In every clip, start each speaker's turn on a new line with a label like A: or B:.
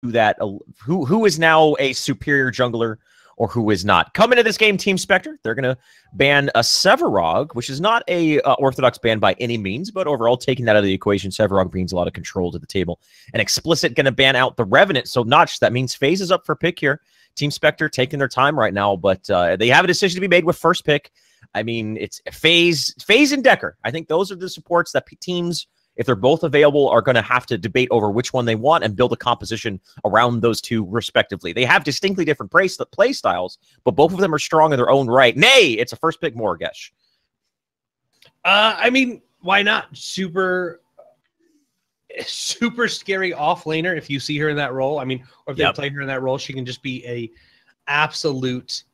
A: that, who is now a superior jungler or who is not. Coming to this game, Team Spectre, they're going to ban a Sevarog, which is not a orthodox ban by any means, but overall, taking that out of the equation, Sevarog brings a lot of control to the table. And Explicit going to ban out the Revenant, so Notch, that means FaZe is up for pick here. Team Spectre taking their time right now, but they have a decision to be made with first pick. I mean, it's FaZe and Decker. I think those are the supports that teams, if they're both available, are going to have to debate over which one they want and build a composition around those two respectively. They have distinctly different play styles, but both of them are strong in their own right. Nay, it's a first pick Morgesh.
B: I mean, why not? Super scary off laner if you see her in that role. I mean, or if they play her in that role, she can just be a absolute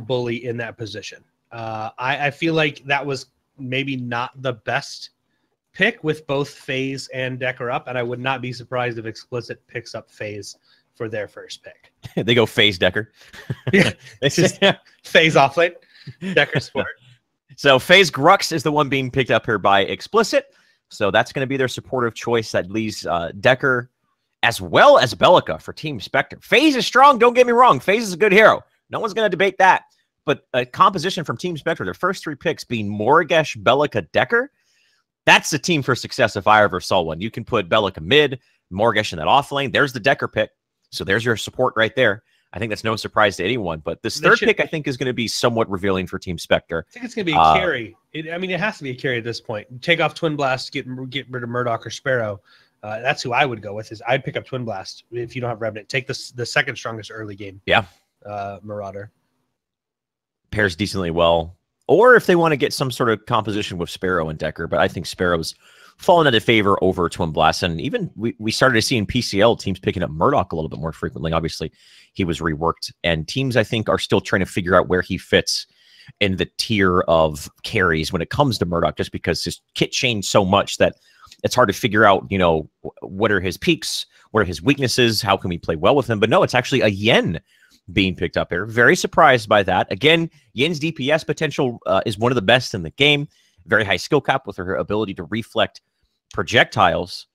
B: bully in that position. I feel like that was maybe not the best pick with both FaZe and Decker up, and I would not be surprised if Explicit picks up FaZe for their first pick.
A: They go FaZe Decker.
B: Yeah, it's just FaZe offlane, Decker support.
A: So FaZe Grux is the one being picked up here by Explicit. So that's going to be their supportive choice. That leaves Decker as well as Bellica for Team Spectre. FaZe is strong, don't get me wrong. FaZe is a good hero. No one's going to debate that. But a composition from Team Spectre, their first three picks being Morgesh, Bellica, Decker, that's the team for success if I ever saw one. You can put Bellica mid, Morgesh in that off lane. There's the Decker pick. So there's your support right there. I think that's no surprise to anyone. But this third pick, I think, is going to be somewhat revealing for Team Spectre.
B: I think it's going to be a carry. I mean, it has to be a carry at this point. Take off Twin Blast, get rid of Murdoch or Sparrow. That's who I would go with. I'd pick up Twin Blast if you don't have Revenant. Take the second strongest early game.
A: Yeah.
B: Marauder.
A: Pairs decently well. Or if they want to get some sort of composition with Sparrow and Decker, but I think Sparrow's fallen into favor over Twin Blast. And even we started to see in PCL teams picking up Murdoch a little bit more frequently. Obviously, he was reworked. And teams, I think, are still trying to figure out where he fits in the tier of carries when it comes to Murdoch, just because his kit changed so much that it's hard to figure out, you know, what are his peaks, what are his weaknesses, how can we play well with him. But no, it's actually a Yen being picked up here. Very surprised by that. Again, Yen's DPS potential is one of the best in the game. Very high skill cap with her ability to reflect projectiles.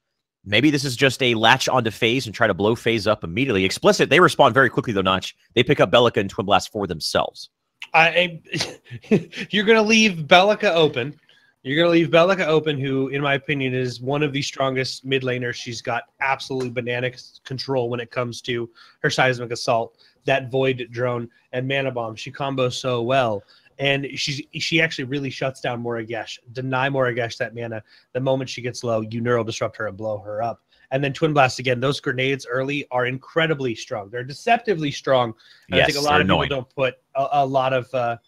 A: Maybe this is just a latch onto FaZe and try to blow FaZe up immediately. Explicit, they respond very quickly though, Notch. They pick up Bellica and Twin Blast for themselves.
B: You're going to leave Bellica open. You're going to leave Bellica open, who, in my opinion, is one of the strongest mid laners. She's got absolutely banana control when it comes to her seismic assault, that void drone, and mana bomb. She combos so well, and she actually really shuts down Morgesh. Deny Morgesh that mana. The moment she gets low, you neural disrupt her and blow her up. And then Twin Blast again. Those grenades early are incredibly strong. They're deceptively strong. And
A: yes,
B: I think a lot of people don't put a lot of.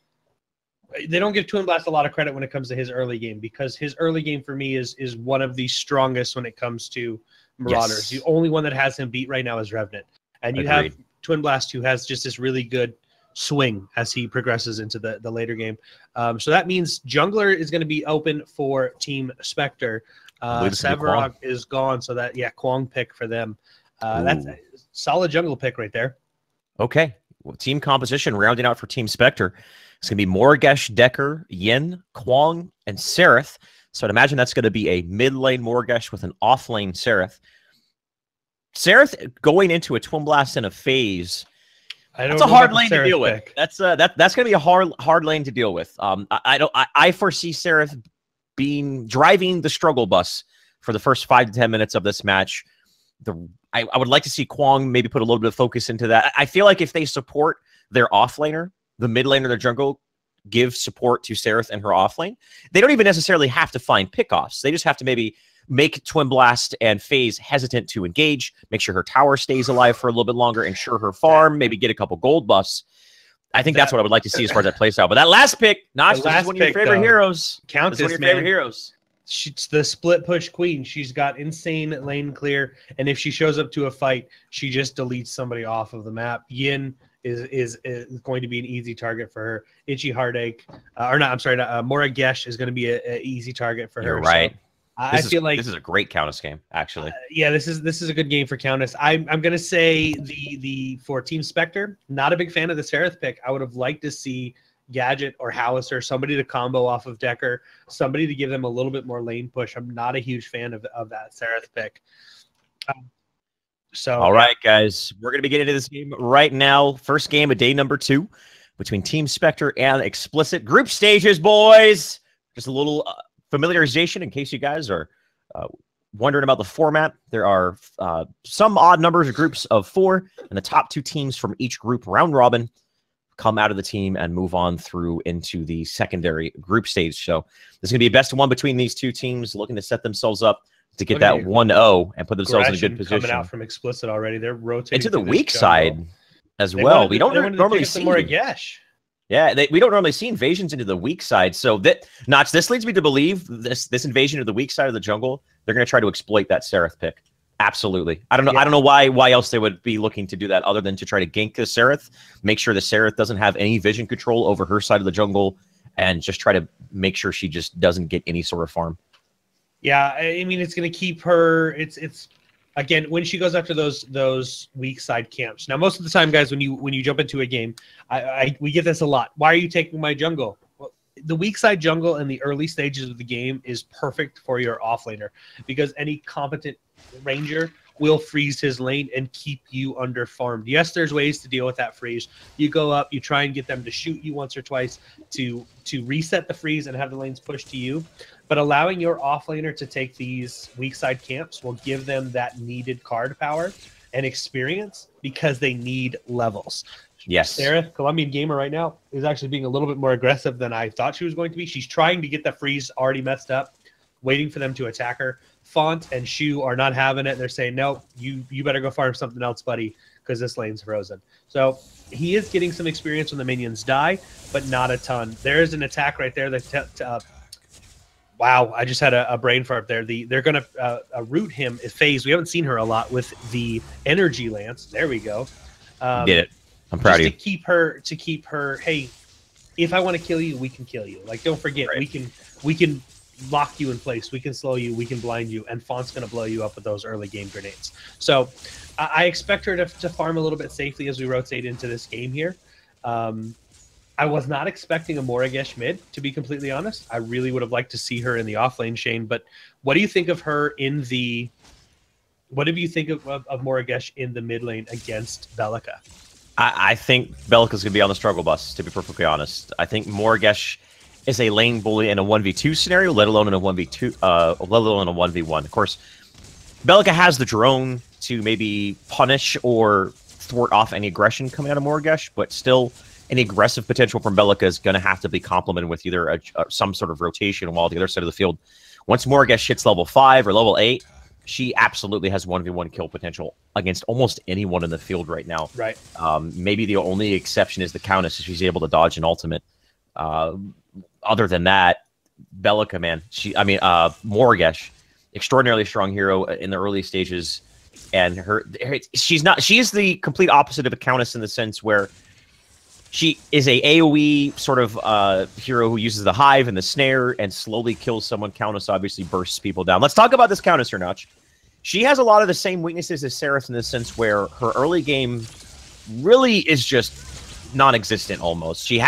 B: They don't give Twin Blast a lot of credit when it comes to his early game, because his early game for me is one of the strongest when it comes to Marauders. Yes. The only one that has him beat right now is Revenant. And you have Twin Blast, who has just this really good swing as he progresses into the later game. So that means jungler is going to be open for Team Spectre. Sevarog is gone, so that, Kwong pick for them. That's a solid jungle pick right there.
A: Okay. Well, team composition rounding out for Team Spectre. It's going to be Morgesh, Decker, Yin, Kwong, and Seraph. So I'd imagine that's going to be a mid lane Morgesh with an off lane Seraph. Seraph going into a Twin Blast and a FaZe. That's a hard lane to deal with. That's going to be a hard lane to deal with. I foresee Seraph driving the struggle bus for the first 5 to 10 minutes of this match. I would like to see Kwong maybe put a little bit of focus into that. I feel like if they support their off laner, the mid laner, their jungle, give support to Seraph and her off lane, they don't even necessarily have to find pickoffs. They just have to maybe make Twin Blast and FaZe hesitant to engage, make sure her tower stays alive for a little bit longer, ensure her farm, maybe get a couple gold buffs. I think that's what I would like to see as far as that play style. But that last pick, Notch, this is one of your favorite heroes.
B: Countess,
A: one of your favorite heroes.
B: She's the split push queen. She's got insane lane clear, and if she shows up to a fight, she just deletes somebody off of the map. Yin is going to be an easy target for her. Itchy Heartache, Morgesh is going to be an easy target for her.
A: You're right.
B: So I feel like
A: this is a great Countess game, actually.
B: This is a good game for Countess. I'm going to say for Team Spectre, not a big fan of the Seraph pick. I would have liked to see Gadget or Howitzer, somebody to combo off of Decker, somebody to give them a little bit more lane push. I'm not a huge fan of that Seraph pick. So,
A: all right, guys, we're going to be getting into this game right now. First game of day number 2 between Team Spectre and Explicit. Group stages, boys. Just a little familiarization in case you guys are wondering about the format. There are some odd numbers of groups of 4, and the top 2 teams from each group round robin come out of the team and move on through into the secondary group stage. So there's going to be a best of 1 between these 2 teams looking to set themselves up to get that 1-0 and put themselves in a good position.
B: Coming out from Explicit already. They're rotating
A: into the weak side as well. We don't normally see
B: more Gesh.
A: Yeah, we don't normally see invasions into the weak side. So that Notch, this leads me to believe this invasion of the weak side of the jungle, they're going to try to exploit that Seraph pick. Absolutely. I don't know. Yeah. I don't know why else they would be looking to do that other than to try to gank the Seraph, make sure the Seraph doesn't have any vision control over her side of the jungle, and just try to make sure she just doesn't get any sort of farm.
B: Yeah, I mean, it's going to keep her. It's again when she goes after those weak side camps. Now, most of the time, guys, when you jump into a game, we get this a lot. Why are you taking my jungle? Well, the weak side jungle in the early stages of the game is perfect for your offlaner because any competent ranger will freeze his lane and keep you under farmed. Yes, there's ways to deal with that freeze. You go up, you try and get them to shoot you once or twice to reset the freeze and have the lanes pushed to you. But allowing your offlaner to take these weak side camps will give them that needed card power and experience because they need levels.
A: Yes.
B: Sarah, Colombian gamer right now, is actually being a little bit more aggressive than I thought she was going to be. She's trying to get the freeze already messed up, waiting for them to attack her. Font and Shu are not having it. They're saying, no, you better go farm something else, buddy, because this lane's frozen. So he is getting some experience when the minions die, but not a ton. There is an attack right there that wow, I just had a brain fart there. They're going to root him, phase. We haven't seen her a lot with the energy lance. There we go.
A: Did it. I'm proud of you.
B: To keep her, hey, if I want to kill you, we can kill you. Like, don't forget, right. we can lock you in place. We can slow you. We can blind you. And Font's going to blow you up with those early game grenades. So I expect her to farm a little bit safely as we rotate into this game here. I was not expecting a Morigesh mid, to be completely honest. I really would have liked to see her in the offlane, Shane. But what do you think of her in the... What do you think of Morigesh in the mid lane against Belica?
A: I think Belica's going to be on the struggle bus, to be perfectly honest. I think Morigesh is a lane bully in a 1v2 scenario, let alone in a 1v2, let alone in a 1v1. Of course, Belica has the drone to maybe punish or thwart off any aggression coming out of Morigesh, but still, any aggressive potential from Belica is going to have to be complemented with either some sort of rotation while the other side of the field. Once Morigesh hits level 5 or level 8, she absolutely has 1v1 kill potential against almost anyone in the field right now.
B: Right.
A: Maybe the only exception is the Countess, if she's able to dodge an ultimate. Other than that, Belica, man, Morigesh, extraordinarily strong hero in the early stages, and she is the complete opposite of a Countess in the sense where she is a AoE sort of hero who uses the hive and the snare and slowly kills someone. Countess obviously bursts people down. Let's talk about this Countess here, Notch. She has a lot of the same weaknesses as Seraph in the sense where her early game really is just non-existent almost. She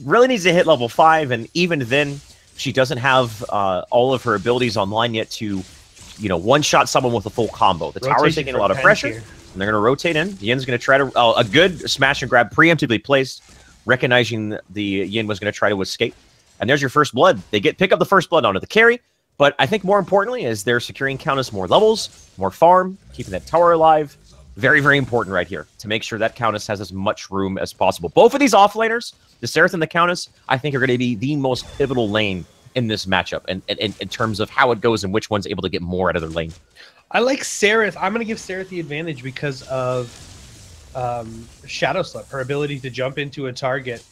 A: really needs to hit level 5, and even then, she doesn't have all of her abilities online yet to, one-shot someone with a full combo. The tower is taking a lot of pressure, and they're going to rotate in. Yin's going to try to... a good smash and grab preemptively placed, recognizing the Yin was going to try to escape. And there's your first blood. They pick up the first blood onto the carry, but I think more importantly is they're securing Countess more levels, more farm, keeping that tower alive. Very, very important right here to make sure that Countess has as much room as possible. Both of these offlaners, the Seraph and the Countess, I think are going to be the most pivotal lane in this matchup and in terms of how it goes and which one's able to get more out of their lane.
B: I like Seraph. I'm going to give Seraph the advantage because of Shadow Slip, her ability to jump into a target,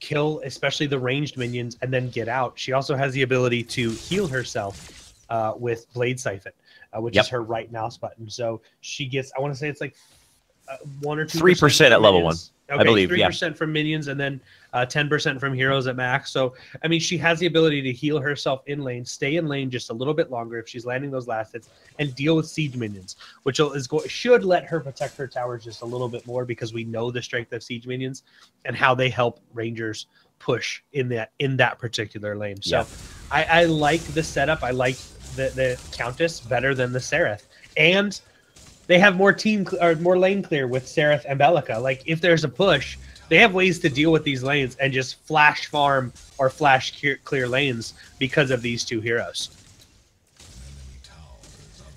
B: kill especially the ranged minions, and then get out. She also has the ability to heal herself with Blade Siphon. Which is her right mouse button. So she gets, I want to say it's like 1 or 2%.
A: 3% at level 1,
B: okay,
A: I believe.
B: 3% from minions and then 10% from heroes at max. So, I mean, she has the ability to heal herself in lane, stay in lane just a little bit longer if she's landing those last hits, and deal with siege minions, which should let her protect her towers just a little bit more because we know the strength of siege minions and how they help rangers push in that particular lane. So I like the setup. I like the Countess better than the Seraph. And they have more more lane clear with Seraph and Bellica. Like if there's a push, they have ways to deal with these lanes and just flash farm or flash clear lanes because of these two heroes.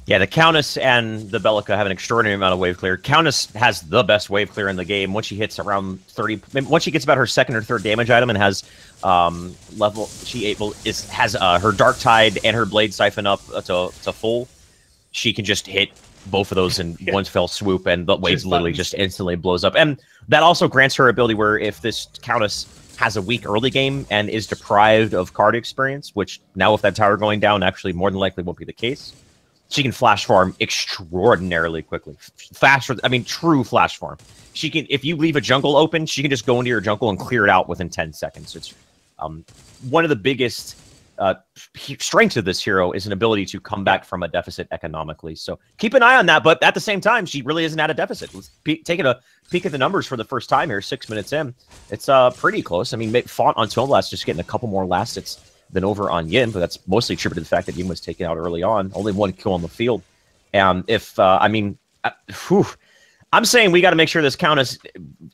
A: Yeah, the Countess and the Bellica have an extraordinary amount of wave clear. Countess has the best wave clear in the game. Once she hits around 30, once she gets about her second or third damage item and has has her Dark Tide and her Blade Siphon up to full, she can just hit both of those in one fell swoop, and the wave literally just instantly blows up. And that also grants her ability where if this Countess has a weak early game and is deprived of card experience, which now with that tower going down, actually more than likely won't be the case, she can flash farm extraordinarily quickly. Faster, I mean, true flash farm. She can, if you leave a jungle open, she can just go into your jungle and clear it out within 10 seconds. It's one of the biggest strengths of this hero is an ability to come back from a deficit economically. So keep an eye on that. But at the same time, she really isn't at a deficit. Taking a peek at the numbers for the first time here, 6 minutes in, it's pretty close. I mean, Font on Stone Blast just getting a couple more last hits than over on Yin, but that's mostly attributed to the fact that Yin was taken out early on. Only one kill on the field. And if, I'm saying we got to make sure this Countess,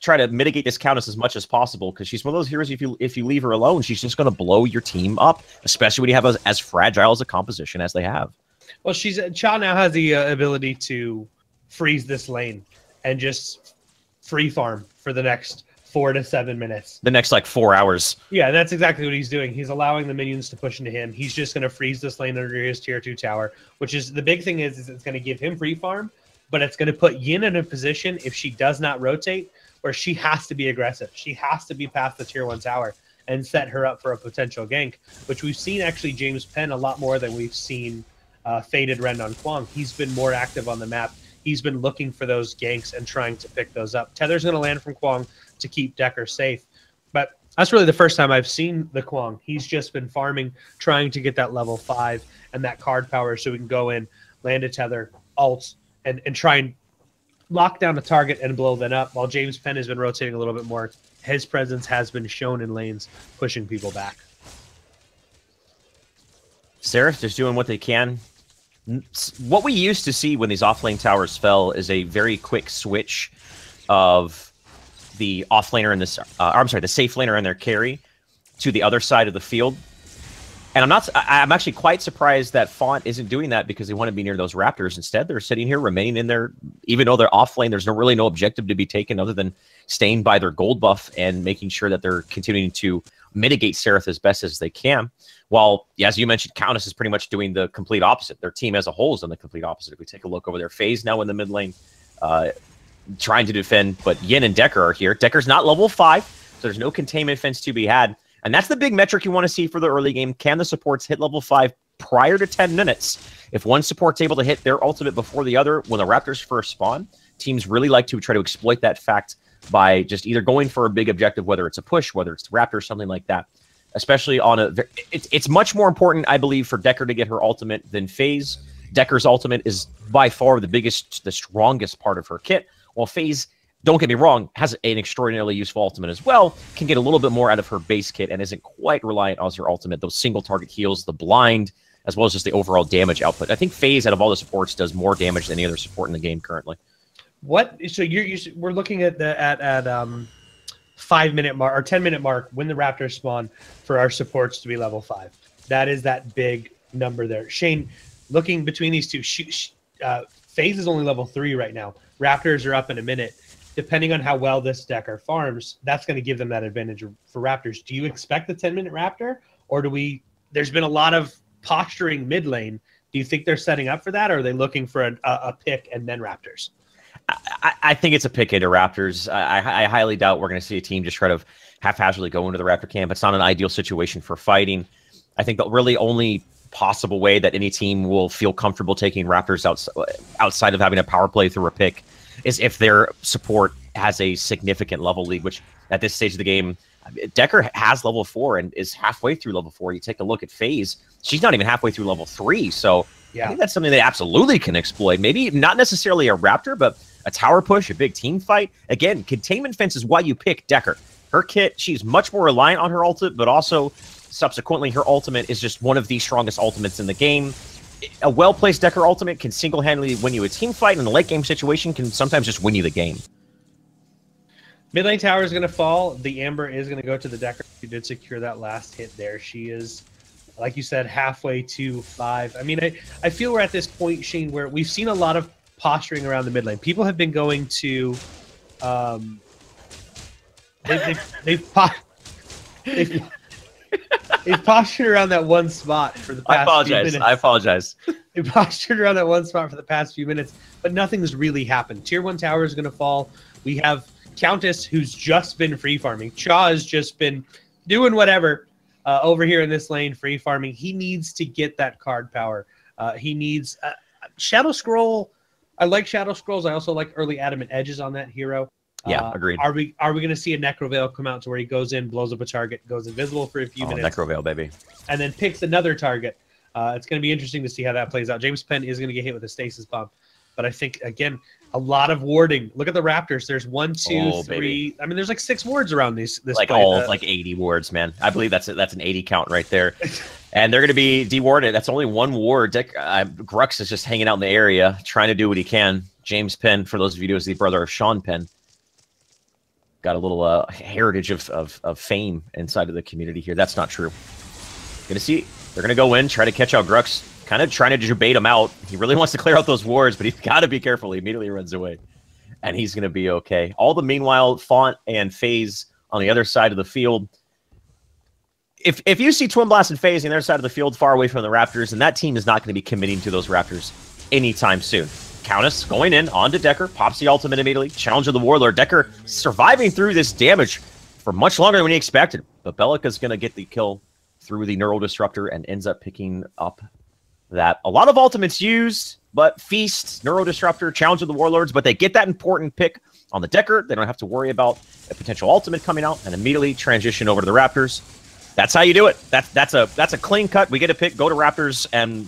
A: try to mitigate this Countess as much as possible, because she's one of those heroes, if you leave her alone, she's just going to blow your team up, especially when you have as fragile as a composition as they have.
B: Well, Cha now has the ability to freeze this lane and just free farm for the next 4 to 7 minutes.
A: The next, 4 hours.
B: Yeah, that's exactly what he's doing. He's allowing the minions to push into him. He's just going to freeze this lane under his tier 2 tower, which is the big thing is it's going to give him free farm, but it's going to put Yin in a position, if she does not rotate, where she has to be aggressive. She has to be past the tier 1 tower and set her up for a potential gank, which we've seen actually James Penn a lot more than we've seen Faded Ren on Kwang. He's been more active on the map. He's been looking for those ganks and trying to pick those up. Tether's going to land from Kwang to keep Decker safe. But that's really the first time I've seen the Kwang. He's just been farming, trying to get that level 5 and that card power so we can go in, land a Tether, ult, and try and lock down a target and blow them up, while James Penn has been rotating a little bit more. His presence has been shown in lanes, pushing people back.
A: Seraph just doing what they can. What we used to see when these offlane towers fell is a very quick switch of the offlaner and this, the safe laner and their carry to the other side of the field. And I'm actually quite surprised that Font isn't doing that, because they want to be near those Raptors. Instead, they're sitting here, remaining in there, even though they're offlane. There's really no objective to be taken other than staying by their gold buff and making sure that they're continuing to mitigate Seraph as best as they can. While, as you mentioned, Countess is pretty much doing the complete opposite. Their team as a whole is on the complete opposite. If we take a look over their phase now in the mid lane, trying to defend, but Yin and Decker are here. Decker's not level 5, so there's no containment fence to be had. And that's the big metric you want to see for the early game. Can the supports hit level 5 prior to 10 minutes? If one support's able to hit their ultimate before the other when the Raptors first spawn, teams really like to try to exploit that fact by just either going for a big objective, whether it's a push, whether it's Raptor, something like that. Especially on it's much more important, I believe, for Decker to get her ultimate than FaZe. Decker's ultimate is by far the strongest part of her kit, while FaZe, don't get me wrong, has an extraordinarily useful ultimate as well, can get a little bit more out of her base kit and isn't quite reliant on her ultimate. Those single target heals, the blind, as well as just the overall damage output. I think FaZe, out of all the supports, does more damage than any other support in the game currently.
B: What? So we're looking at the 5 minute mark or 10-minute mark when the Raptors spawn for our supports to be level 5. That is that big number there. Shane, looking between these two, FaZe is only level 3 right now. Raptors are up in a minute. Depending on how well this Decker farms, that's going to give them that advantage for Raptors. Do you expect the 10-minute Raptor, or there's been a lot of posturing mid lane. Do you think they're setting up for that, or are they looking for a pick and then Raptors?
A: I think it's a pick into Raptors. I highly doubt we're going to see a team just try to haphazardly go into the Raptor camp. It's not an ideal situation for fighting. I think the really only possible way that any team will feel comfortable taking Raptors outside of having a power play through a pick is if their support has a significant level lead, which at this stage of the game, Decker has level 4 and is halfway through level 4. You take a look at FaZe, she's not even halfway through level 3. So yeah, I think that's something they absolutely can exploit. Maybe not necessarily a Raptor, but a tower push, a big team fight. Again, containment fence is why you pick Decker. Her kit, she's much more reliant on her ultimate, but also subsequently her ultimate is just one of the strongest ultimates in the game. a well-placed Decker ultimate can single-handedly win you a team fight, and a late-game situation can sometimes just win you the game.
B: Mid lane tower is going to fall. The Amber is going to go to the Decker. She did secure that last hit there. She is, like you said, halfway to 5. I mean, I feel we're at this point, Shane, where we've seen a lot of posturing around the mid lane. People have been going to, they've postured around that one spot for the past few minutes.
A: I apologize.
B: They postured around that one spot for the past few minutes, but nothing's really happened. Tier 1 tower is going to fall. We have Countess, who's just been free farming. Cha has just been doing whatever over here in this lane, free farming. He needs to get that card power. He needs Shadow Scroll. I like Shadow Scrolls. I also like early Adamant Edges on that hero.
A: Yeah, agreed.
B: Are we going to see a Necroveil come out to where he goes in, blows up a target, goes invisible for a few minutes?
A: Necroveil, baby.
B: And then picks another target. It's going to be interesting to see how that plays out. James Penn is going to get hit with a stasis bomb. But I think, again, a lot of warding. Look at the Raptors. There's 1, 2, 3.
A: Baby.
B: I mean, there's like 6 wards around this.
A: Like like 80 wards, man. I believe that's an 80 count right there. And they're going to be dewarded. That's only 1 ward. Grux is just hanging out in the area, trying to do what he can. James Penn, for those of you who know, is the brother of Sean Penn. Got a little heritage of fame inside of the community here. That's not true. Gonna see. They're going to go in, try to catch out Grux. Kind of trying to just bait him out. He really wants to clear out those wards, but he's got to be careful. He immediately runs away. And he's going to be okay. All the meanwhile, Font and FaZe on the other side of the field. If you see Twin Blast and FaZe on the other side of the field far away from the Raptors, then that team is not going to be committing to those Raptors anytime soon. Countess going in onto Decker, pops the ultimate immediately, challenge of the Warlord. Decker surviving through this damage for much longer than he expected. But Bellica's going to get the kill through the Neural Disruptor and ends up picking up that. A lot of ultimates used, but Feast, Neuro Disruptor, Challenge of the Warlords, but they get that important pick on the Decker. They don't have to worry about a potential ultimate coming out and immediately transition over to the Raptors. That's how you do it. That's a clean cut. We get a pick, go to Raptors, and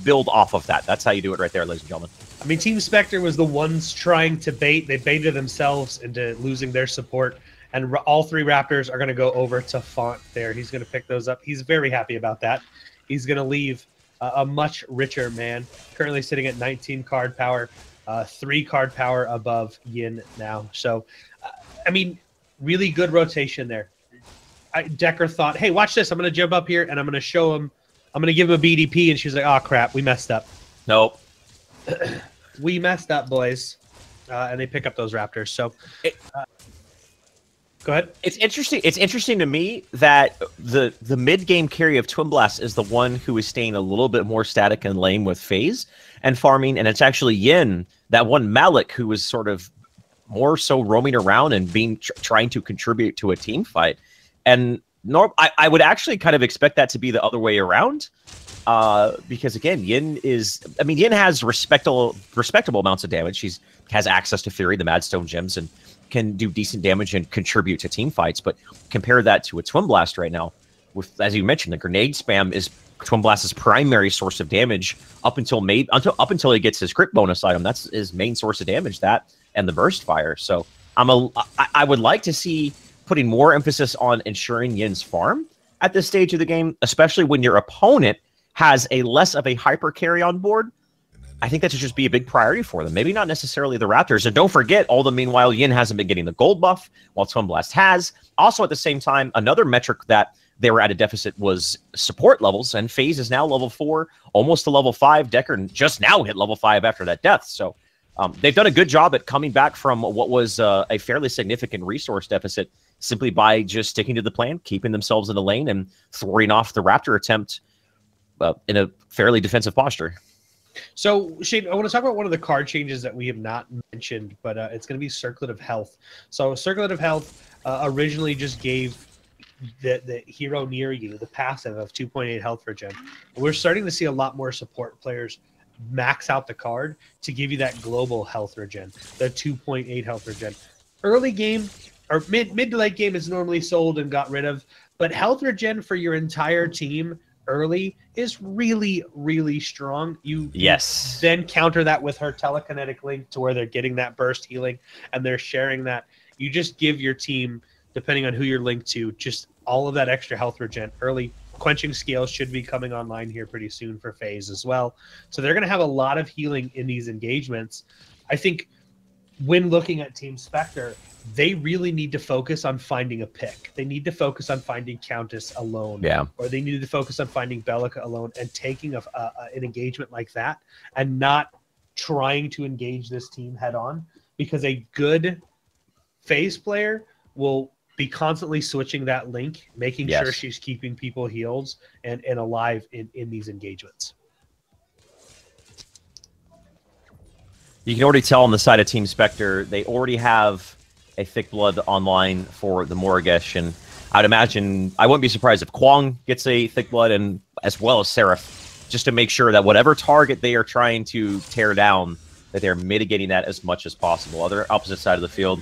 A: build off of that. That's how you do it right there, ladies and gentlemen.
B: I mean, Team Spectre was the ones trying to bait. They baited themselves into losing their support. And all 3 Raptors are going to go over to Font there. He's going to pick those up. He's very happy about that. He's going to leave a much richer man, currently sitting at 19 card power, 3 card power above Yin now. So, I mean, really good rotation there. Decker thought, hey, watch this. I'm going to jump up here, and I'm going to show him. I'm going to give him a BDP. And she's like, oh, crap, we messed up.
A: Nope.
B: We messed up, boys. And they pick up those Raptors. So, go ahead.
A: It's interesting. It's interesting to me that the mid-game carry of Twin Blast is the one who is staying a little bit more static and lame with FaZe and farming, and it's actually Yin, that one Malik, who is sort of more so roaming around and being trying to contribute to a team fight. And I would actually kind of expect that to be the other way around, because again, Yin has respectable amounts of damage. She has access to Fury, the Madstone gems, and can do decent damage and contribute to team fights. But compare that to a Twin Blast right now, with, as you mentioned, the grenade spam is Twin Blast's primary source of damage up until he gets his crit bonus item. That's his main source of damage, that and the burst fire. So I would like to see putting more emphasis on ensuring Yin's farm at this stage of the game, especially when your opponent has a less of a hyper carry on board. I think that should just be a big priority for them. Maybe not necessarily the Raptors. And don't forget, all the meanwhile, Yin hasn't been getting the gold buff, while Twin Blast has. Also, at the same time, another metric that they were at a deficit was support levels, and FaZe is now level 4, almost to level 5. Decker just now hit level 5 after that death. So they've done a good job at coming back from what was a fairly significant resource deficit simply by just sticking to the plan, keeping themselves in the lane, and thwarting off the Raptor attempt in a fairly defensive posture.
B: So, Shane, I want to talk about one of the card changes that we have not mentioned, but it's going to be Circlet of Health. So, Circlet of Health originally just gave the hero near you the passive of 2.8 health per gen. We're starting to see a lot more support players max out the card to give you that global health regen, the 2.8 health regen. Early game or mid to late game is normally sold and got rid of, but health regen for your entire team early is really, really strong. You then counter that with her telekinetic link to where they're getting that burst healing and they're sharing that. You just give your team, depending on who you're linked to, just all of that extra health regen early. Quenching Scales should be coming online here pretty soon for FaZe as well. So they're going to have a lot of healing in these engagements. I think when looking at Team Spectre, they really need to focus on finding a pick. They need to focus on finding Countess alone.
A: Yeah.
B: Or they need to focus on finding Belica alone and taking an engagement like that and not trying to engage this team head on, because a good FaZe player will be constantly switching that link, making sure she's keeping people healed and alive in these engagements.
A: You can already tell on the side of Team Spectre, they already have a Thick Blood online for the Morigesh, and I'd imagine, I wouldn't be surprised if Kwong gets a Thick Blood, and as well as Seraph, just to make sure that whatever target they are trying to tear down, that they're mitigating that as much as possible. Other opposite side of the field,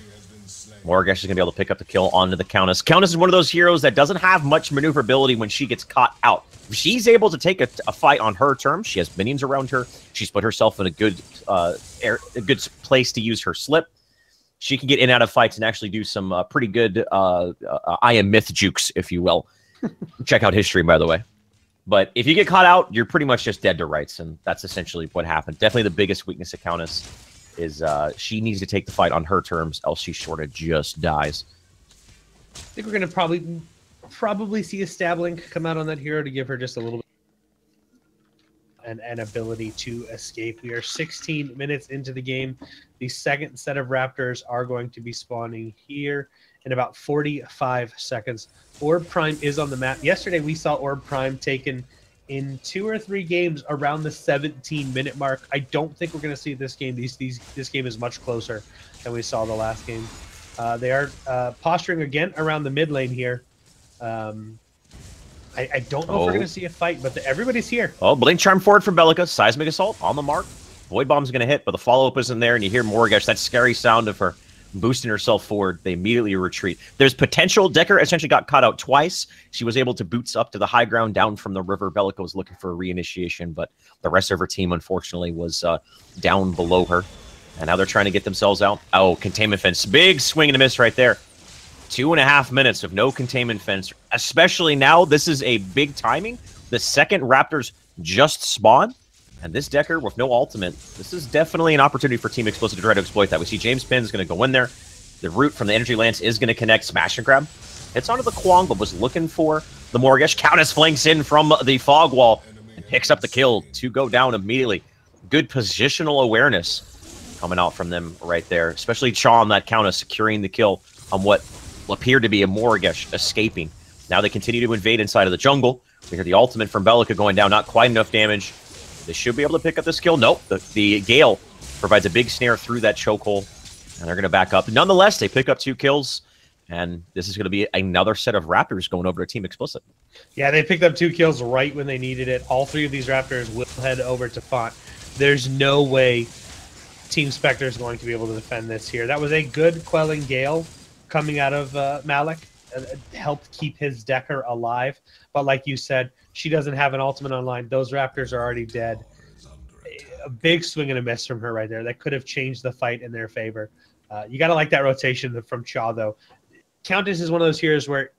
A: Morigesh is going to be able to pick up the kill onto the Countess. Countess is one of those heroes that doesn't have much maneuverability when she gets caught out. If she's able to take a fight on her terms, she has minions around her, she's put herself in a good place to use her slip. She can get in and out of fights and actually do some pretty good I am myth jukes, if you will. Check out his stream, by the way. But if you get caught out, you're pretty much just dead to rights, and that's essentially what happened. Definitely the biggest weakness of Countess is she needs to take the fight on her terms, else she sort of just dies.
B: I think we're going to probably see a stab link come out on that hero to give her just a little bit an ability to escape. We are 16 minutes into the game. The second set of Raptors are going to be spawning here in about 45 seconds. Orb Prime is on the map. Yesterday we saw Orb Prime taken in 2 or 3 games around the 17-minute mark. I don't think we're going to see this game. This game is much closer than we saw the last game. They are posturing again around the mid lane here. I don't know if we're going to see a fight, but everybody's here.
A: Oh, Blink Charm forward for Belica. Seismic Assault on the mark. Void Bomb's going to hit, but the follow-up isn't there, and you hear Morigesh, that scary sound of her boosting herself forward. They immediately retreat. There's potential. Decker essentially got caught out twice. She was able to boots up to the high ground down from the river. Belica was looking for a reinitiation, but the rest of her team, unfortunately, was down below her. And now they're trying to get themselves out. Oh, Containment Fence. Big swing and a miss right there. 2.5 minutes of no Containment Fence. Especially now, this is a big timing. The second Raptors just spawned. And this Decker with no ultimate, this is definitely an opportunity for Team Explicit to try to exploit that. We see James Pin is going to go in there. The root from the Energy Lance is going to connect. Smash and grab. Hits onto the Kwong, but was looking for the Morigesh. Countess flanks in from the fog wall and picks up the kill to go down immediately. Good positional awareness coming out from them right there. Especially Chaw on that Countess securing the kill on what appeared to be a Morigesh escaping. Now they continue to invade inside of the jungle. We hear the ultimate from Belica going down. Not quite enough damage. They should be able to pick up this kill. Nope. The Gale provides a big snare through that chokehold, and they're going to back up. Nonetheless, they pick up 2 kills, and this is going to be another set of Raptors going over to Team Explicit.
B: Yeah, they picked up 2 kills right when they needed it. All 3 of these Raptors will head over to Font. There's no way Team Spectre is going to be able to defend this here. That was a good quelling Gale coming out of Malik. Helped keep his Decker alive. But like you said, she doesn't have an ultimate online. Those Raptors are already dead. A big swing and a miss from her right there. That could have changed the fight in their favor. You got to like that rotation from Chaw, though. Countess is one of those heroes where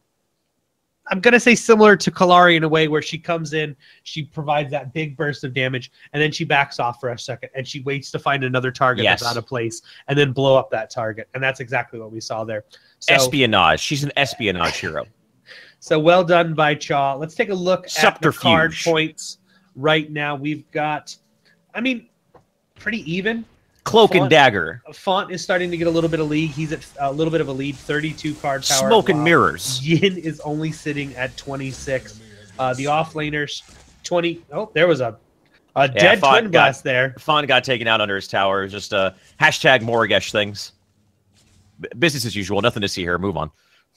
B: I'm going to say similar to Kalari in a way where she comes in, she provides that big burst of damage, and then she backs off for a second, and she waits to find another target that's out of place, and then blow up that target. And that's exactly what we saw there. So,
A: espionage. She's an espionage hero.
B: So well done by Chaw. Let's take a look at the card points right now. We've got, I mean, pretty even.
A: Cloak and Dagger.
B: Font is starting to get a little bit of lead. He's at a little bit of a lead, 32 card power.
A: Smoke and Mirrors.
B: Yin is only sitting at 26. The offlaners, 20. Oh, there was a dead Twin Blast there.
A: Font got taken out under his tower. Just hashtag Morigesh things. Business as usual. Nothing to see here. Move on.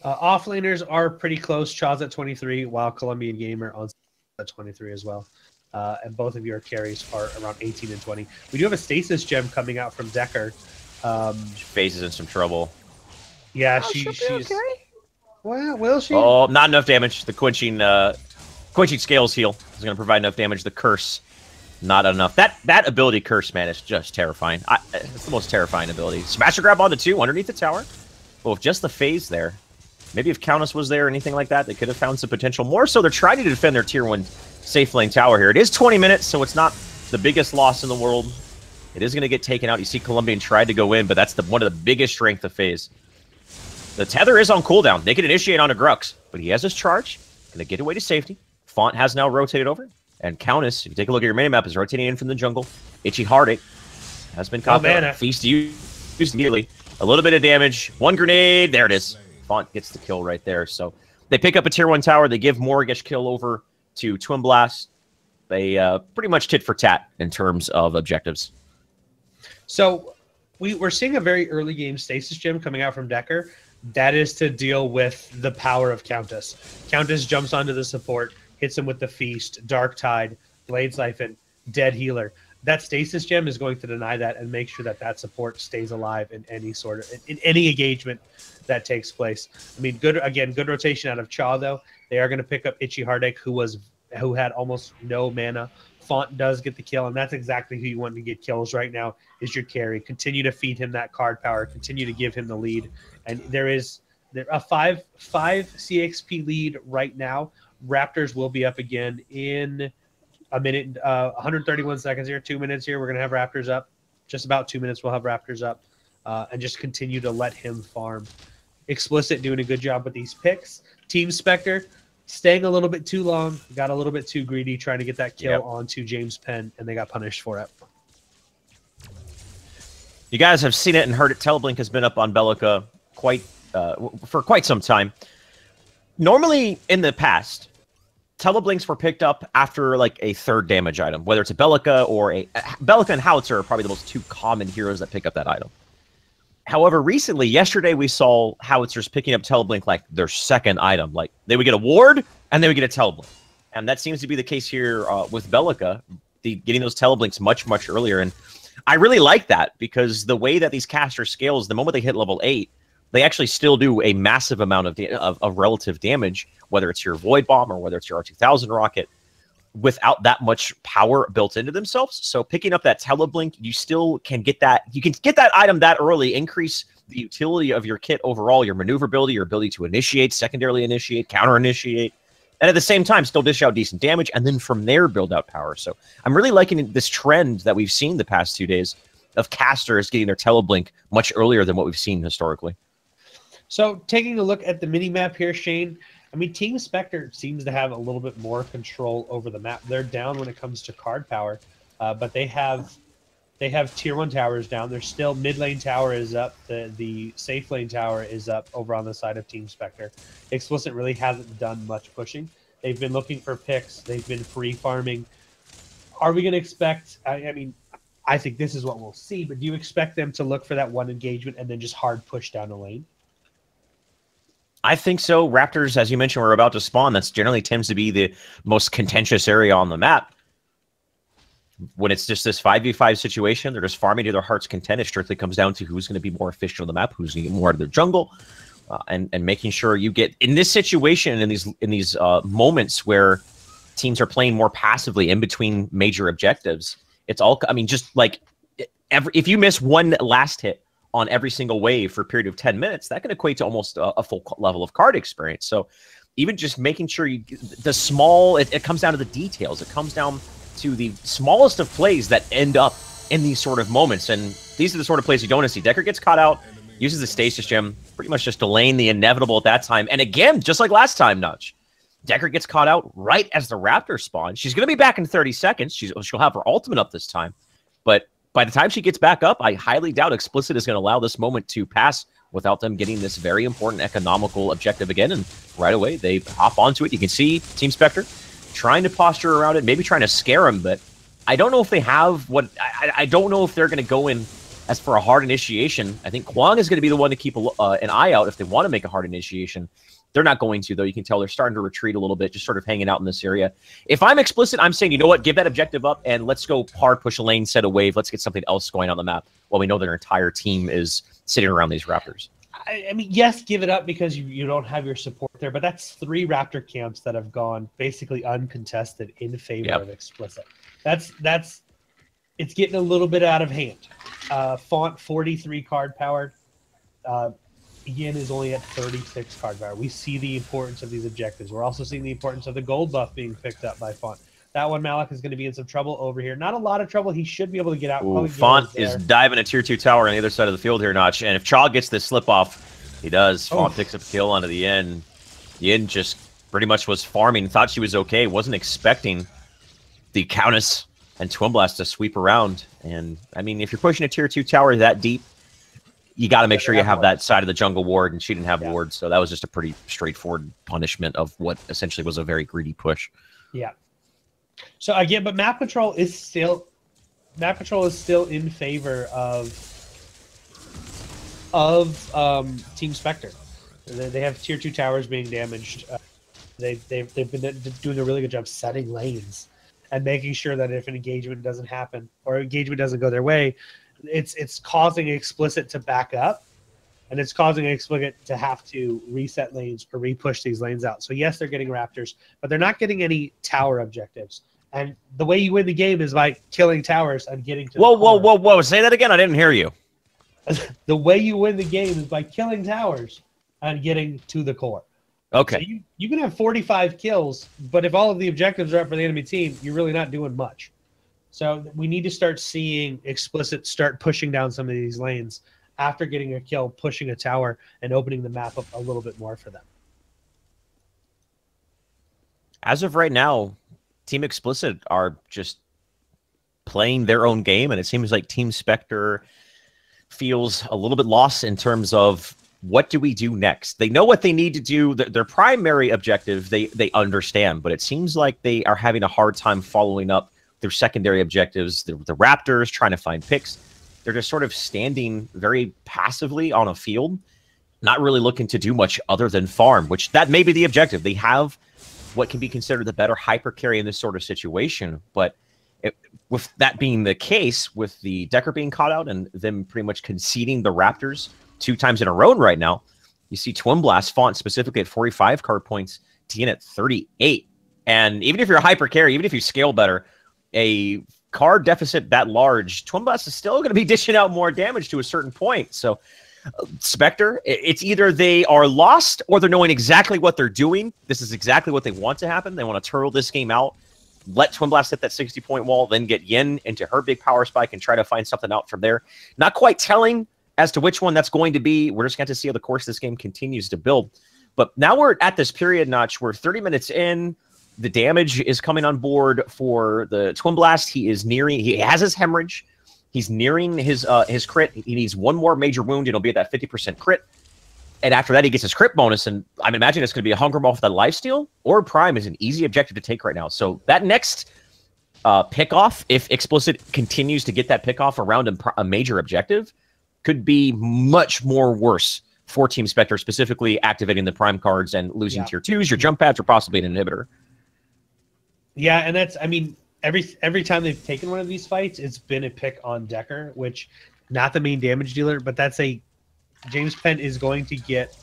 B: Offlaners are pretty close. Chaw's at 23, while Colombian Gamer on at 23 as well. And both of your carries are around 18 and 20. We do have a Stasis Gem coming out from Decker.
A: FaZe is in some trouble.
B: Yeah, she's okay. Well, will she?
A: Oh, not enough damage. The quenching Scales heal is going to provide enough damage. The curse, not enough. That ability curse, man, is just terrifying. It's the most terrifying ability. Smash or grab on the 2 underneath the tower. Well, with just the FaZe there, Maybe if Countess was there or anything like that, they could have found some potential. More so, they're trying to defend their tier 1 safe lane tower here. It is 20 minutes, so it's not the biggest loss in the world. It is going to get taken out. You see Colombian tried to go in, but that's one of the biggest strength of FaZe. The tether is on cooldown. They can initiate onto Grux, but he has his charge. Going to get away to safety. Font has now rotated over. And Countess, if you take a look at your minimap, is rotating in from the jungle. Itchy Heartache has been caught. Feast used immediately. A little bit of damage. One grenade. There it is. Font gets the kill right there. So they pick up a tier 1 tower. They give Morgish kill over to Twin Blast. They pretty much tit for tat in terms of objectives.
B: So we're seeing a very early game stasis gem coming out from Decker. That is to deal with the power of Countess. Countess jumps onto the support, hits him with the Feast, Dark Tide, Blade Siphon, Dead Healer. That stasis gem is going to deny that and make sure that that support stays alive in any sort of in any engagement that takes place. I mean, good rotation out of Cha though. They are going to pick up Itchy Heartache, who had almost no mana. Font does get the kill, and that's exactly who you want to get kills right now, is your carry. Continue to feed him that card power. Continue to give him the lead. And there a 5 CXP lead right now. Raptors will be up again in a minute, 131 seconds here, 2 minutes here. We're going to have Raptors up. Just about 2 minutes we'll have Raptors up. And just continue to let him farm. Explicit doing a good job with these picks. Team Spectre staying a little bit too long, got a little bit too greedy trying to get that kill onto James Penn, and they got punished for it.
A: You guys have seen it and heard it. Teleblink has been up on Bellica for quite some time. Normally, in the past, Teleblinks were picked up after like a 3rd damage item, whether it's a Bellica or Bellica and Howitzer are probably the most 2 common heroes that pick up that item. However, recently, yesterday, we saw Howitzers picking up Teleblink like their 2nd item. Like, they would get a ward, and they would get a Teleblink. And that seems to be the case here with Bellica, getting those Teleblinks much, much earlier. And I really like that, because the way that these casters scales, the moment they hit level 8, they actually still do a massive amount of relative damage, whether it's your Void Bomb or whether it's your R2000 rocket, without that much power built into themselves. So picking up that Teleblink, you still can get that. You can get that item that early, increase the utility of your kit overall, your maneuverability, your ability to initiate, secondarily initiate, counter initiate, and at the same time still dish out decent damage, and then from there build out power. So I'm really liking this trend that we've seen the past 2 days of casters getting their Teleblink much earlier than what we've seen historically.
B: So taking a look at the mini map here, Shane, I mean, Team Spectre seems to have a little bit more control over the map. They're down when it comes to card power, but they have tier 1 towers down. There's still mid lane tower is up. The safe lane tower is up over on the side of Team Spectre. Explicit really hasn't done much pushing. They've been looking for picks. They've been free farming. Are we going to expect? I mean, I think this is what we'll see. But do you expect them to look for that one engagement and then just hard push down the lane?
A: I think so. Raptors, as you mentioned, were about to spawn. That's generally tends to be the most contentious area on the map. When it's just this 5v5 situation, they're just farming to their heart's content. It strictly comes down to who's going to be more efficient on the map, who's going to get more out of their jungle, and making sure you get in this situation, in these moments where teams are playing more passively in between major objectives. It's all, I mean, just like if you miss one last hit on every single wave for a period of 10 minutes, that can equate to almost a full level of card experience. So even just making sure it comes down to the details. It comes down to the smallest of plays that end up in these sort of moments. And these are the sort of plays you don't want to see. Decker gets caught out, uses the stasis gem, pretty much just delaying the inevitable at that time. And again, just like last time, Nudge, Decker gets caught out right as the Raptor spawn. She's going to be back in 30 seconds. She'll have her ultimate up this time. But by the time she gets back up, I highly doubt Explicit is going to allow this moment to pass without them getting this very important economical objective again. And right away, they hop onto it. You can see Team Spectre trying to posture around it, maybe trying to scare him, but I don't know if they have what... I don't know if they're going to go in as for a hard initiation. I think Kwang is going to be the one to keep an eye out if they want to make a hard initiation. They're not going to, though. You can tell they're starting to retreat a little bit, just sort of hanging out in this area. If I'm Explicit, I'm saying, you know what? Give that objective up, and let's go hard push a lane, set a wave. Let's get something else going on the map while we know their entire team is sitting around these Raptors.
B: I mean, yes, give it up because you don't have your support there, but that's 3 Raptor camps that have gone basically uncontested in favor of Explicit. It's getting a little bit out of hand. Font 43 card powered. Yin is only at 36 card power. We see the importance of these objectives. We're also seeing the importance of the gold buff being picked up by Font. That one, Malik is going to be in some trouble over here. Not a lot of trouble. He should be able to get out.
A: Ooh, Font is diving a tier 2 tower on the other side of the field here, Notch. And if Chaw gets this slip off, he does. Font picks up a kill onto the Yin. Yin just pretty much was farming, thought she was okay, wasn't expecting the Countess and Twin Blast to sweep around. And, I mean, if you're pushing a tier 2 tower that deep, you got to make sure you have that side of the jungle ward, and she didn't have ward, so that was just a pretty straightforward punishment of what essentially was a very greedy push. Yeah.
B: So again, but map control is still in favor of Team Spectre. They have tier 2 towers being damaged. They've been doing a really good job setting lanes and making sure that if an engagement doesn't happen or engagement doesn't go their way, it's causing Explicit to back up, and it's causing Explicit to have to reset lanes or re-push these lanes out. So yes, they're getting Raptors, but they're not getting any tower objectives. And the way you win the game is by killing towers and getting to
A: Whoa. Say that again. I didn't hear you.
B: The way you win the game is by killing towers and getting to the core.
A: Okay.
B: So you can have 45 kills, but if all of the objectives are up for the enemy team, you're really not doing much. So we need to start seeing Explicit start pushing down some of these lanes after getting a kill, pushing a tower, and opening the map up a little bit more for them.
A: As of right now, Team Explicit are just playing their own game, and it seems like Team Spectre feels a little bit lost in terms of what do we do next. They know what they need to do. Their primary objective, they understand, but it seems like they are having a hard time following up their secondary objectives. The Raptors trying to find picks. They're just sort of standing very passively on a field, not really looking to do much other than farm, which that may be the objective. They have what can be considered the better hyper carry in this sort of situation. But with that being the case, with the Decker being caught out and them pretty much conceding the Raptors 2 times in a row right now, you see Twin Blast Font specifically at 45 card points, TN at 38. And even if you're a hyper carry, even if you scale better, a card deficit that large, Twin Blast is still going to be dishing out more damage to a certain point. So Spectre, it's either they are lost or they're knowing exactly what they're doing. This is exactly what they want to happen. They want to turtle this game out, let Twin Blast hit that 60-point wall, then get Yin into her big power spike and try to find something out from there. Not quite telling as to which one that's going to be. We're just going to see how the course of this game continues to build. But now we're at this period, Notch, we're 30 minutes in. The damage is coming on board for the Twin Blast. He has his hemorrhage. He's nearing his crit. He needs one more major wound, and he'll be at that 50% crit. And after that, he gets his crit bonus, and I'm imagining it's going to be a Hunger Ball for that lifesteal. Or Prime is an easy objective to take right now. So that next pickoff, if Explicit continues to get that pickoff around a major objective, could be much more worse for Team Spectre, specifically activating the Prime cards and losing tier 2s, your jump pads, or possibly an inhibitor.
B: Yeah, and that's, I mean, every time they've taken one of these fights, it's been a pick on Decker, which, not the main damage dealer, but that's James Penn is going to get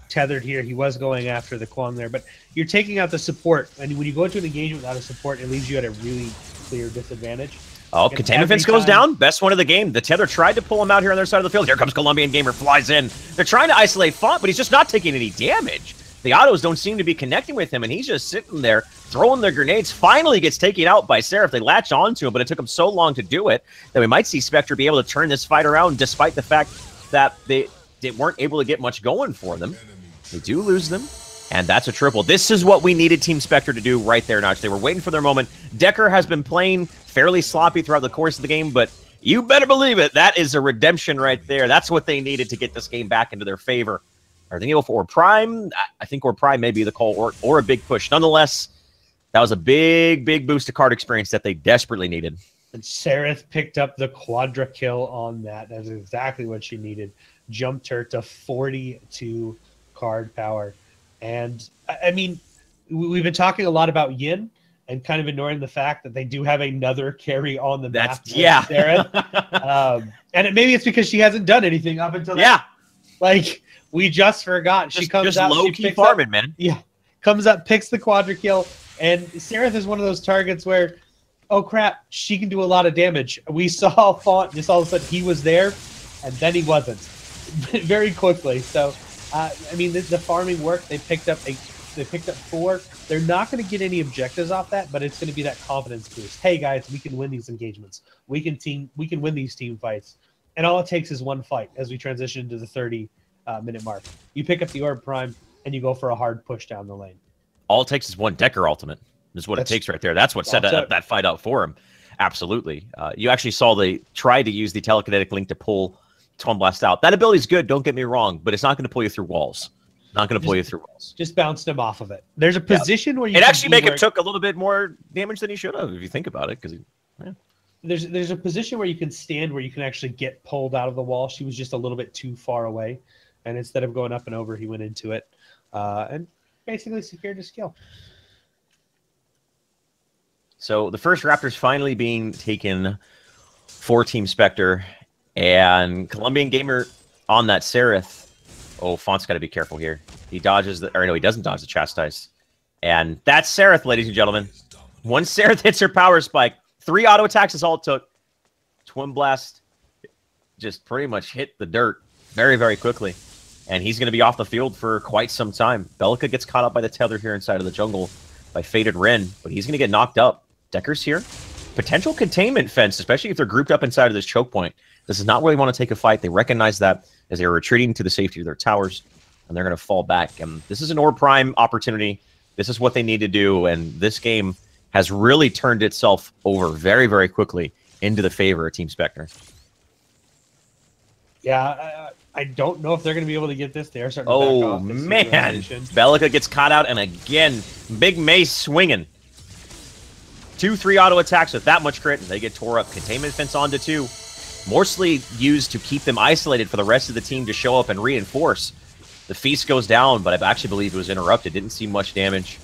B: tethered here. He was going after the Kwang there, but you're taking out the support, and when you go into an engagement without a support, it leaves you at a really clear disadvantage.
A: Oh, Containment Fence goes down. Best one of the game. The Tether tried to pull him out here on their side of the field. Here comes Colombian Gamer, flies in. They're trying to isolate Font, but he's just not taking any damage. The autos don't seem to be connecting with him, and he's just sitting there throwing their grenades. Finally gets taken out by Seraph. They latch onto him, but it took him so long to do it that we might see Spectre be able to turn this fight around, despite the fact that they weren't able to get much going for them. They do lose them, and that's a triple. This is what we needed Team Spectre to do right there, Notch. They were waiting for their moment. Decker has been playing fairly sloppy throughout the course of the game, but you better believe it. That is a redemption right there. That's what they needed to get this game back into their favor. Are they able for Prime? I think or Prime may be the call, or a big push. Nonetheless, that was a big boost to card experience that they desperately needed.
B: And Seraph picked up the quadra kill on that. That's exactly what she needed. Jumped her to 42 card power. And, I mean, we've been talking a lot about Yin and kind of ignoring the fact that they do have another carry on the map.
A: Yeah.
B: Seraph. And maybe it's because she hasn't done anything up until that. Like, we just forgot. She comes out.
A: Low key farming, man.
B: Yeah. Comes up, picks the quadra kill. And Seraph is one of those targets where, oh crap, she can do a lot of damage. We saw Font, just all of a sudden he was there, and then he wasn't. very quickly. So, I mean, the farming worked. They picked up 4. They're not going to get any objectives off that, but it's going to be that confidence boost. Hey guys, we can win these engagements. We can win these team fights. And all it takes is one fight as we transition into the 30-minute mark. You pick up the Orb Prime and you go for a hard push down the lane.
A: All it takes is one Decker ultimate. Is what it takes right there. That's what set that fight up for him. Absolutely. You actually saw they tried to use the telekinetic link to pull Twin Blast out. That ability is good, don't get me wrong, but it's not going to pull you through walls. Not going to pull you through walls.
B: Just bounced him off of it. There's a position where you
A: it actually make him took a little bit more damage than he should have, if you think about it, because
B: there's a position where you can stand where you can actually get pulled out of the wall. She was just a little bit too far away, and instead of going up and over, he went into it, and basically secured his kill.
A: So the first Raptor's finally being taken for Team Spectre, and Colombian Gamer on that Seraph. Oh, Font's got to be careful here. He dodges he doesn't dodge the Chastise. And that's Seraph, ladies and gentlemen. Once Seraph hits her power spike, 3 auto attacks is all it took. Twin Blast just pretty much hit the dirt very, very quickly. And he's going to be off the field for quite some time. Bellica gets caught up by the tether here inside of the jungle by Faded Ren, but he's going to get knocked up. Decker's here. Potential containment fence, especially if they're grouped up inside of this choke point. This is not where they want to take a fight. They recognize that as they're retreating to the safety of their towers, and they're going to fall back. And this is an Orb Prime opportunity. This is what they need to do, and this game has really turned itself over very, very quickly into the favor of Team Spectre.
B: Yeah, I don't know if they're going to be able to get this. They are starting to back off.
A: Oh, man. Bellica gets caught out, and again, Big Mace swinging. 2-3 auto attacks with that much crit, and they get tore up. Containment fence onto 2. Mostly used to keep them isolated for the rest of the team to show up and reinforce. The feast goes down, but I actually believe it was interrupted. Didn't see much damage.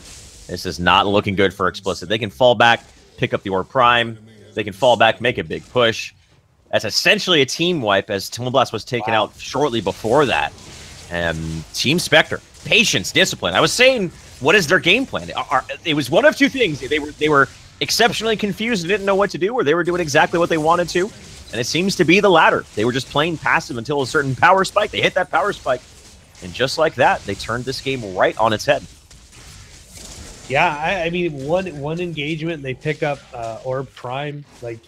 A: This is not looking good for Explicit. They can fall back, pick up the Orb Prime. They can fall back, make a big push. That's essentially a team wipe, as Twin Blast was taken out shortly before that. And Team Spectre, patience, discipline. I was saying, what is their game plan? It was one of 2 things. They were exceptionally confused and didn't know what to do, or they were doing exactly what they wanted to. And it seems to be the latter. They were just playing passive until a certain power spike. They hit that power spike. And just like that, they turned this game right on its head.
B: Yeah, I mean, one engagement, they pick up Orb Prime. Like,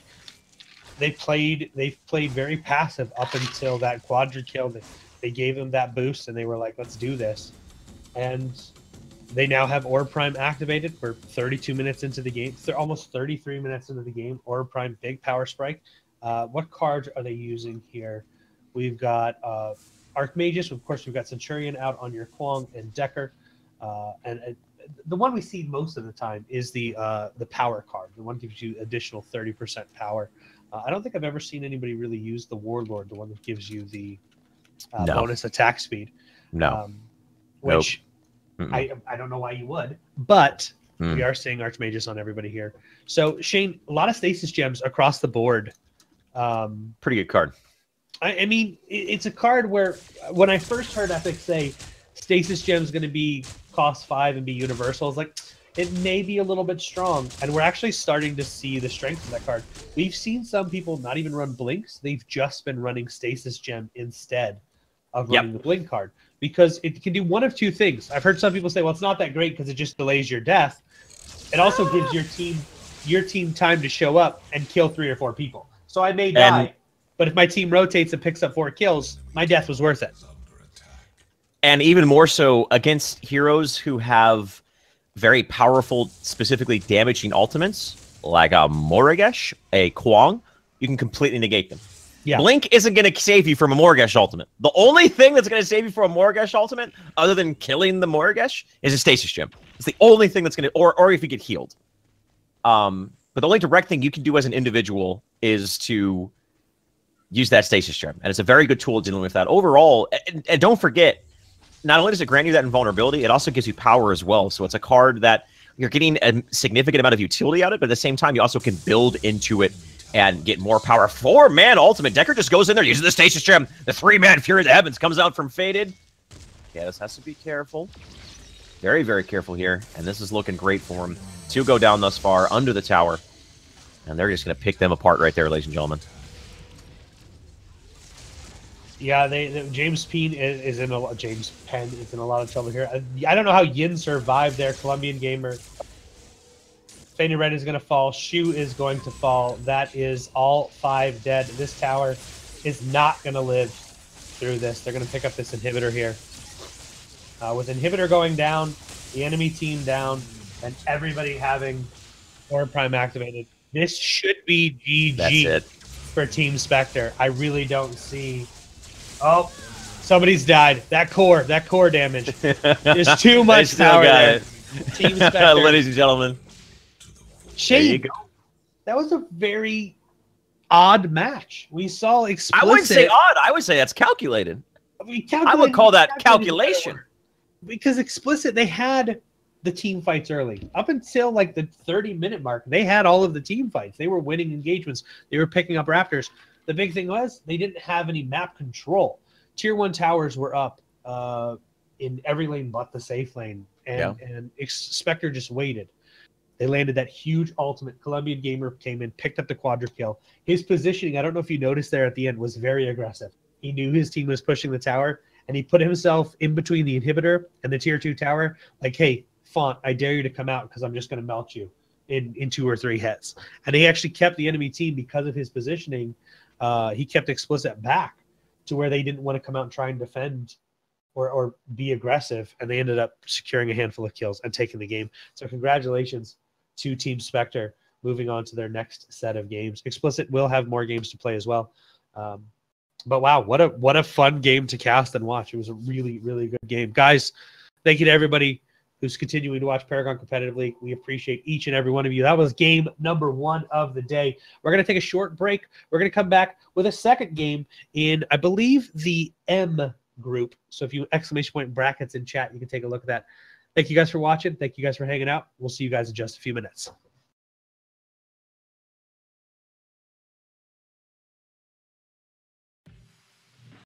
B: they've played very passive up until that quadra kill. They gave them that boost, and they were like, let's do this. And they now have Orb Prime activated. We're 32 minutes into the game. They're almost 33 minutes into the game. Orb Prime, big power spike. What cards are they using here? We've got Archmagus. Of course, we've got Centurion out on your Kwong and Decker. And the one we see most of the time is the power card. The one gives you additional 30% power. I don't think I've ever seen anybody really use the Warlord, the one that gives you the bonus attack speed.
A: No.
B: Which I don't know why you would, but we are seeing Archmagus on everybody here. So, Shane, a lot of Stasis Gems across the board.
A: Pretty good card.
B: I mean, it's a card where when I first heard Epic say Stasis Gem is going to be cost 5 and be universal, I was like, it may be a little bit strong. And we're actually starting to see the strength of that card. We've seen some people not even run Blinks. They've just been running Stasis Gem instead of running the Blink card, because it can do one of 2 things. I've heard some people say, well, it's not that great because it just delays your death. It also gives your team time to show up and kill 3 or 4 people. So I may die, but if my team rotates and picks up 4 kills, my death was worth it.
A: And even more so against heroes who have very powerful, specifically damaging ultimates, like a Morigesh, a Kwong, you can completely negate them. Yeah. Blink isn't going to save you from a Morigesh ultimate. The only thing that's going to save you from a Morigesh ultimate, other than killing the Morigesh, is a Stasis Gem. It's the only thing that's going to, or if you get healed. But the only direct thing you can do as an individual is to use that Stasis Gem. And it's a very good tool dealing with that. Overall, and don't forget, not only does it grant you that invulnerability, it also gives you power as well. So it's a card that you're getting a significant amount of utility out of it, but at the same time, you also can build into it and get more power. 4-man ultimate. Decker just goes in there using the Stasis Gem. The 3-man Fury of the Heavens comes out from Faded. Yeah, this has to be careful. Very, very careful here. And this is looking great for him. 2 go down thus far under the tower. And they're just going to pick them apart right there, ladies and gentlemen.
B: Yeah, James Penn is in a lot. James Penn is in a lot of trouble here. I don't know how Yin survived there. Colombian gamer. Faded Red is going to fall. Shu is going to fall. That is all 5 dead. This tower is not going to live through this. They're going to pick up this inhibitor here. With inhibitor going down, the enemy team down, and everybody having Orb Prime activated, this should be GG.
A: That's it
B: for Team Spectre. I really don't see. Oh, somebody's died. That core damage. There's too much power there. Team Spectre.
A: Ladies and gentlemen.
B: Shane, that was a very odd match. We saw Explicit.
A: I wouldn't say odd. I would say that's calculated. I would call that calculation.
B: Because Explicit, they had the team fights early. Up until like the 30-minute mark, they had all of the team fights. They were winning engagements. They were picking up Raptors. The big thing was they didn't have any map control. Tier 1 towers were up in every lane but the safe lane. And Spectre just waited. They landed that huge ultimate. Colombian gamer came in, picked up the quadra kill. His positioning, I don't know if you noticed there at the end, was very aggressive. He knew his team was pushing the tower, and he put himself in between the inhibitor and the tier 2 tower. Like, hey, Font, I dare you to come out because I'm just going to melt you in 2 or 3 hits. And he actually kept the enemy team because of his positioning. He kept Explicit back to where they didn't want to come out and try and defend or be aggressive, and they ended up securing a handful of kills and taking the game. So congratulations to Team Spectre, moving on to their next set of games. Explicit will have more games to play as well. But wow, what a fun game to cast and watch. It was a really, really good game. Guys, thank you to everybody who's continuing to watch Paragon Competitive League. We appreciate each and every one of you. That was game number 1 of the day. We're going to take a short break. We're going to come back with a second game in, I believe, the M group. So if you exclamation point brackets in chat, you can take a look at that. Thank you guys for watching. Thank you guys for hanging out. We'll see you guys in just a few minutes.